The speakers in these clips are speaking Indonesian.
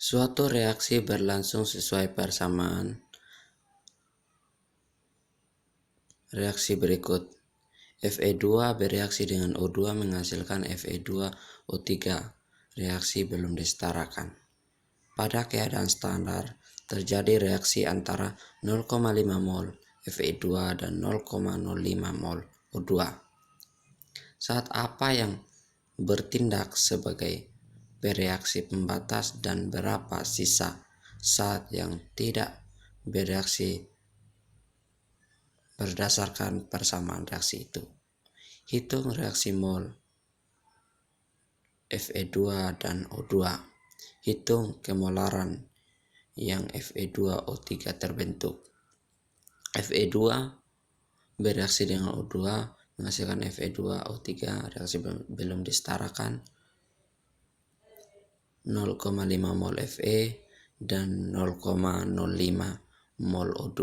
Suatu reaksi berlangsung sesuai persamaan reaksi berikut. Fe2 bereaksi dengan O2 menghasilkan Fe2O3. Reaksi belum disetarakan. Pada keadaan standar, terjadi reaksi antara 0,5 mol Fe2 dan 0,05 mol O2. Saat apa yang bertindak sebagai bereaksi pembatas dan berapa sisa saat yang tidak bereaksi berdasarkan persamaan reaksi itu. Hitung reaksi mol Fe2 dan O2. Hitung kemolaran yang Fe2O3 terbentuk. Fe2 bereaksi dengan O2 menghasilkan Fe2O3, reaksi belum disetarakan, 0,5 mol Fe dan 0,05 mol O2.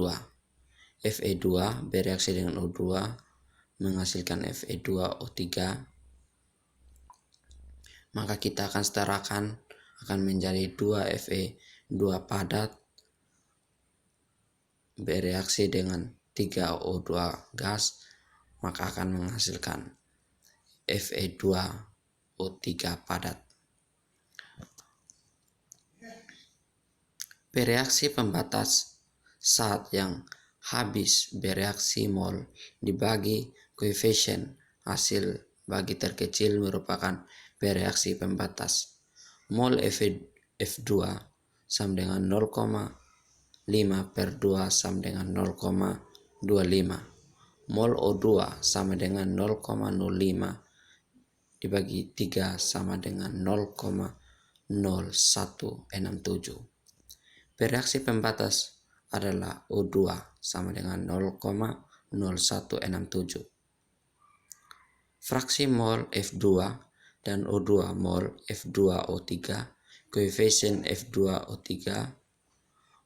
Fe2 bereaksi dengan O2 menghasilkan Fe2O3, maka kita akan setarakan, akan menjadi 2 Fe2 padat bereaksi dengan 3 O2 gas, maka akan menghasilkan Fe2O3 padat. Bereaksi pembatas saat yang habis bereaksi mol dibagi koefisien hasil bagi terkecil merupakan bereaksi pembatas. Mol F2 sama dengan 0,5 per 2 sama dengan 0,25. Mol O2 sama dengan 0,05 dibagi 3 sama dengan 0,0167. Bereaksi pembatas adalah O2 sama dengan 0,0167. Fraksi mol F2 dan O2 mol F2O3, koefisien F2O3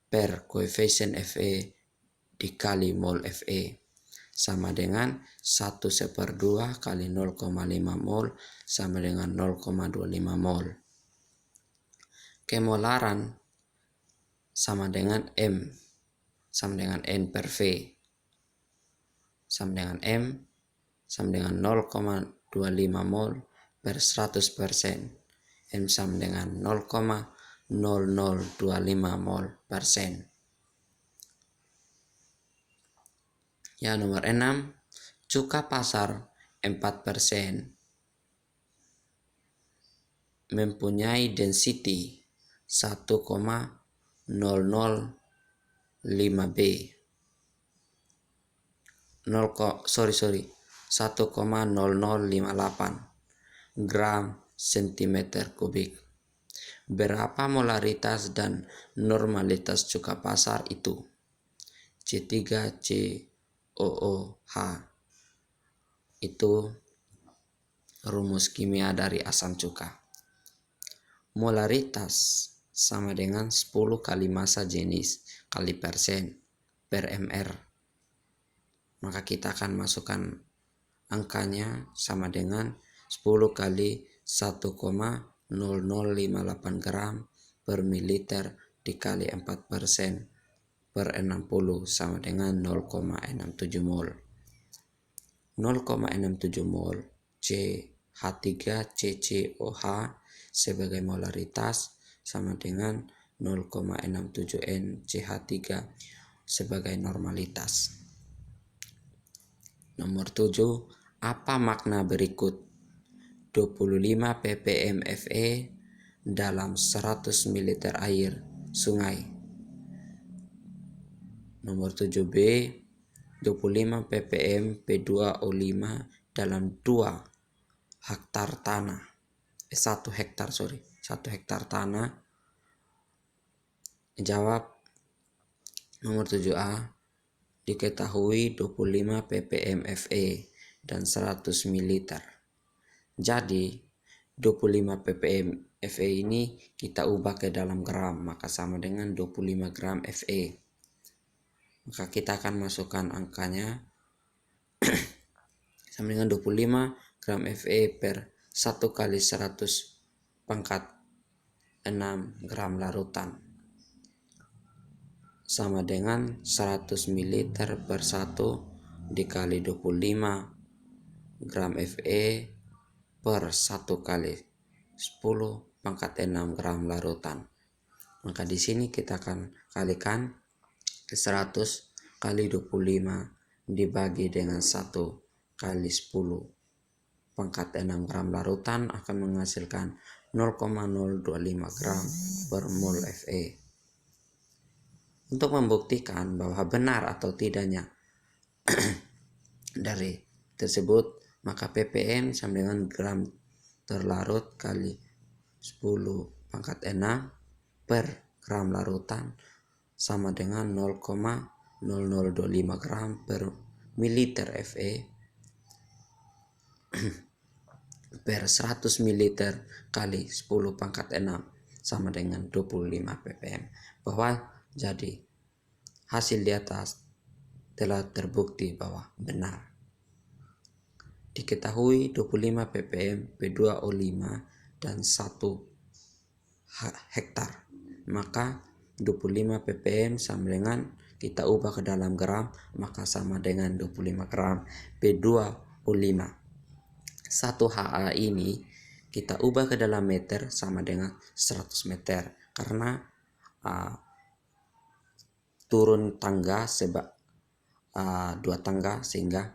per koefisien Fe dikali mol Fe sama dengan 1/2 kali 0,5 mol sama dengan 0,25 mol. Kemolaran sama dengan M sama dengan N per V sama dengan M sama dengan 0,25 mol per 100%. M sama dengan 0,0025 mol persen. Ya, nomor 6, cuka pasar 4% mempunyai density 1,005 B. 1,0058 gram cm3. Berapa molaritas dan normalitas cuka pasar itu? C3COOH itu rumus kimia dari asam cuka. Molaritas sama dengan 10 kali massa jenis kali persen per mr. Maka kita akan masukkan angkanya sama dengan 10 kali 1,0058 gram per mililiter dikali 4% per 60 sama dengan 0,67 mol. 0,67 mol CH3CCOH sebagai molaritas sama dengan 0,67 NCH3 sebagai normalitas. Nomor 7, apa makna berikut? 25 ppm Fe dalam 100 ml air sungai. Nomor 7B, 25 ppm P2O5 dalam 2 hektar tanah. 1 hektar tanah. Jawab nomor 7A, diketahui 25 ppm Fe dan 100 ml. Jadi 25 ppm Fe ini kita ubah ke dalam gram, maka sama dengan 25 gram Fe. Maka kita akan masukkan angkanya sama dengan 25 gram Fe per 1 kali 100 pangkat gram larutan, sama dengan 100 ml per 1 dikali 25 gram Fe per 1 kali 10 pangkat 6 gram larutan. Maka di sini kita akan kalikan 100 kali 25 dibagi dengan 1 kali 10 pangkat 6 gram larutan akan menghasilkan 0,025 gram per mol Fe. Untuk membuktikan bahwa benar atau tidaknya dari tersebut, maka ppm sama dengan gram terlarut kali 10 pangkat 6 per gram larutan sama dengan 0,0025 gram per mililiter Fe per 100 ml kali 10 pangkat 6 sama dengan 25 ppm. Bahwa jadi hasil di atas telah terbukti bahwa benar. Diketahui 25 ppm P2O5 dan 1 hektar. Maka 25 ppm sama dengan kita ubah ke dalam gram, maka sama dengan 25 gram P2O5. 1 HA ini kita ubah ke dalam meter sama dengan 100 meter karena turun tangga sebab 2 tangga sehingga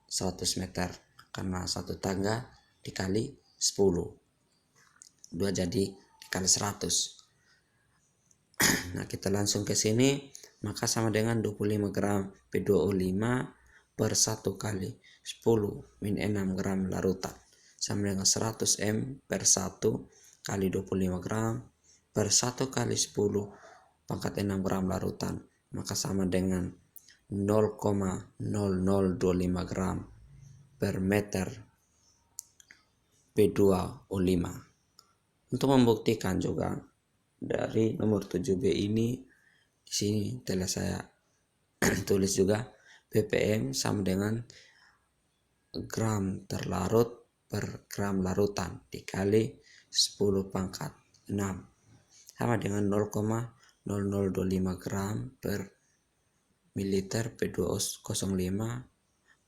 100 meter karena 1 tangga dikali 10 2 jadi dikali 100. Nah, kita langsung ke sini, maka sama dengan 25 gram P2O5 per 1 kali 10 min 6 gram larutan sama dengan 100 M per 1 kali 25 gram per 1 kali 10 pangkat 6 gram larutan, maka sama dengan 0,0025 gram per meter P2O5. Untuk membuktikan juga dari nomor 7B ini, di sini telah saya tulis juga ppm sama dengan gram terlarut per gram larutan dikali 10 pangkat 6 sama dengan 0,0025 gram per mililiter P2O05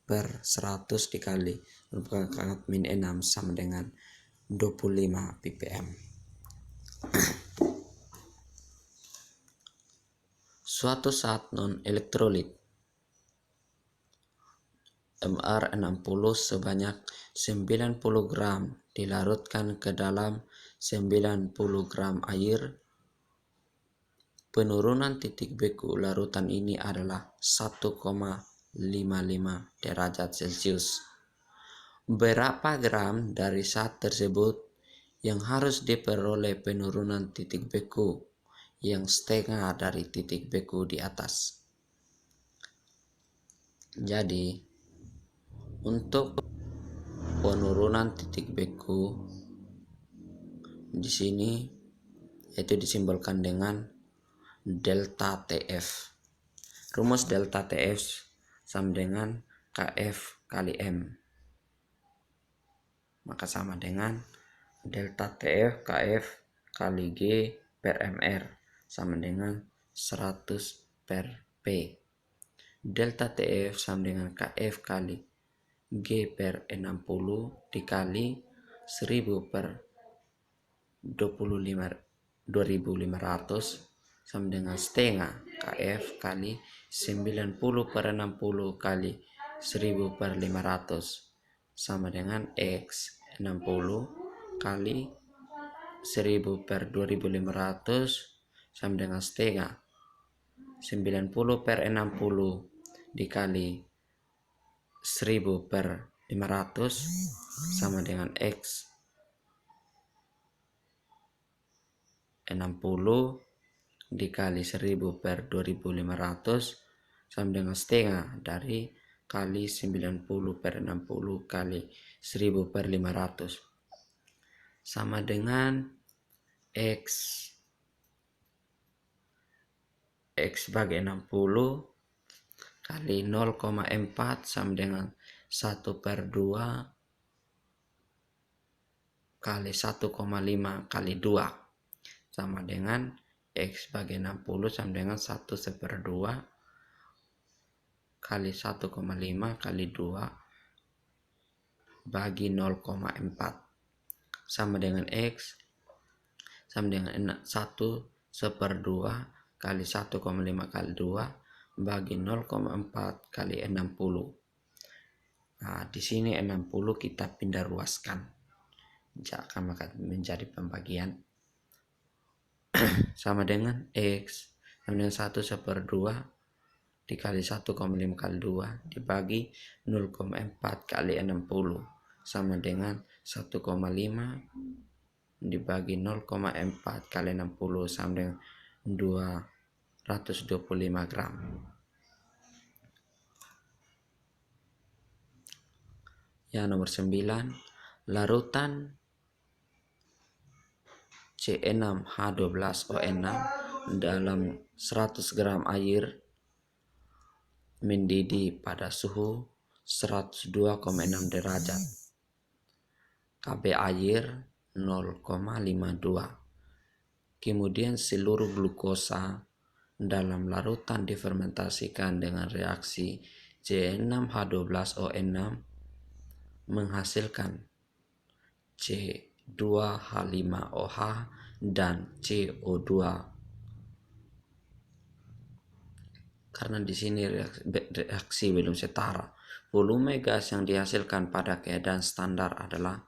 per 100 dikali 10 pangkat min 6 sama dengan 25 ppm. Suatu saat non-elektrolit Mr60 sebanyak 90 gram dilarutkan ke dalam 90 gram air. Penurunan titik beku larutan ini adalah 1,55 derajat Celcius. Berapa gram dari zat tersebut yang harus diperoleh penurunan titik beku yang setengah dari titik beku di atas? Jadi, untuk penurunan titik beku di sini itu disimbolkan dengan delta TF. Rumus delta TF sama dengan KF kali M. Maka sama dengan delta TF KF kali G per MR sama dengan 100 per P. Delta TF sama dengan KF kali G per 60 dikali 1000 per 2500 sama dengan setengah KF kali 90 per 60 kali 1000 per 500 sama dengan X 60 kali 1000 per 2500 sama dengan setengah 90 per 60 dikali 1000 per 500 sama dengan X 60 dikali 1000 per 2500 sama dengan setengah dari kali 90 per 60 kali 1000 per 500 sama dengan X bagi 60 kali 0,4 sama dengan 1 per 2 kali 1,5 kali 2 sama dengan X bagi 60 sama dengan 1/2 kali 1,5 kali 2 bagi 0,4 sama dengan X sama dengan 1/2 kali 1,5 kali 2 bagi 0,4 kali 60. Nah, di sini 60 kita pindah ruaskan. Akan menjadi pembagian sama dengan X sama dengan 1/2 dikali 1,5 kali 2 dibagi 0,4 kali 60 sama dengan 1,5 dibagi 0,4 kali 60 sama dengan 225 gram. Yang nomor 9, larutan C6H12O6 dalam 100 gram air mendidih pada suhu 102,6 derajat. KB air 0,52. Kemudian seluruh glukosa dalam larutan difermentasikan dengan reaksi C6H12O6 menghasilkan C2H5OH dan CO2. Karena di sini reaksi belum setara, volume gas yang dihasilkan pada keadaan standar adalah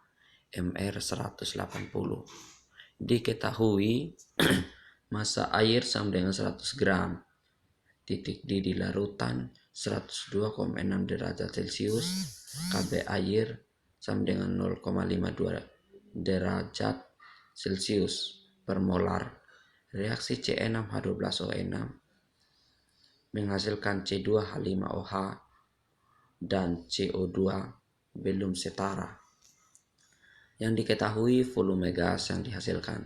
MR 180. Diketahui massa air sama dengan 100 gram. Titik didih larutan 102,6 derajat Celcius. KB air sama dengan 0,52 derajat Celcius per molar. Reaksi C6H12O6 menghasilkan C2H5OH dan CO2 belum setara. Yang diketahui volume gas yang dihasilkan.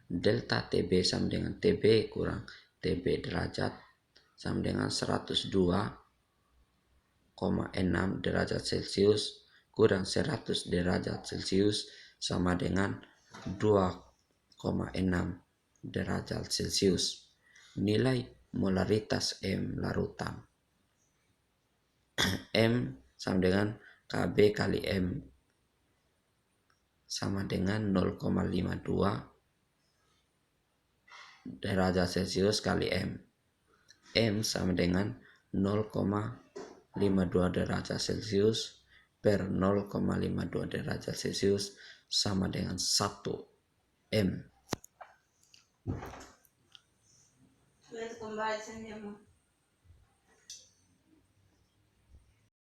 Delta TB sama dengan TB kurang TB derajat sama dengan 102,6 derajat Celcius kurang 100 derajat Celcius sama dengan 2,6 derajat Celcius. Nilai molaritas M larutan. M sama dengan KB kali M sama dengan 0,52 derajat Celcius kali M. M sama dengan 0,52 derajat Celcius per 0,52 derajat Celcius sama dengan 1 M.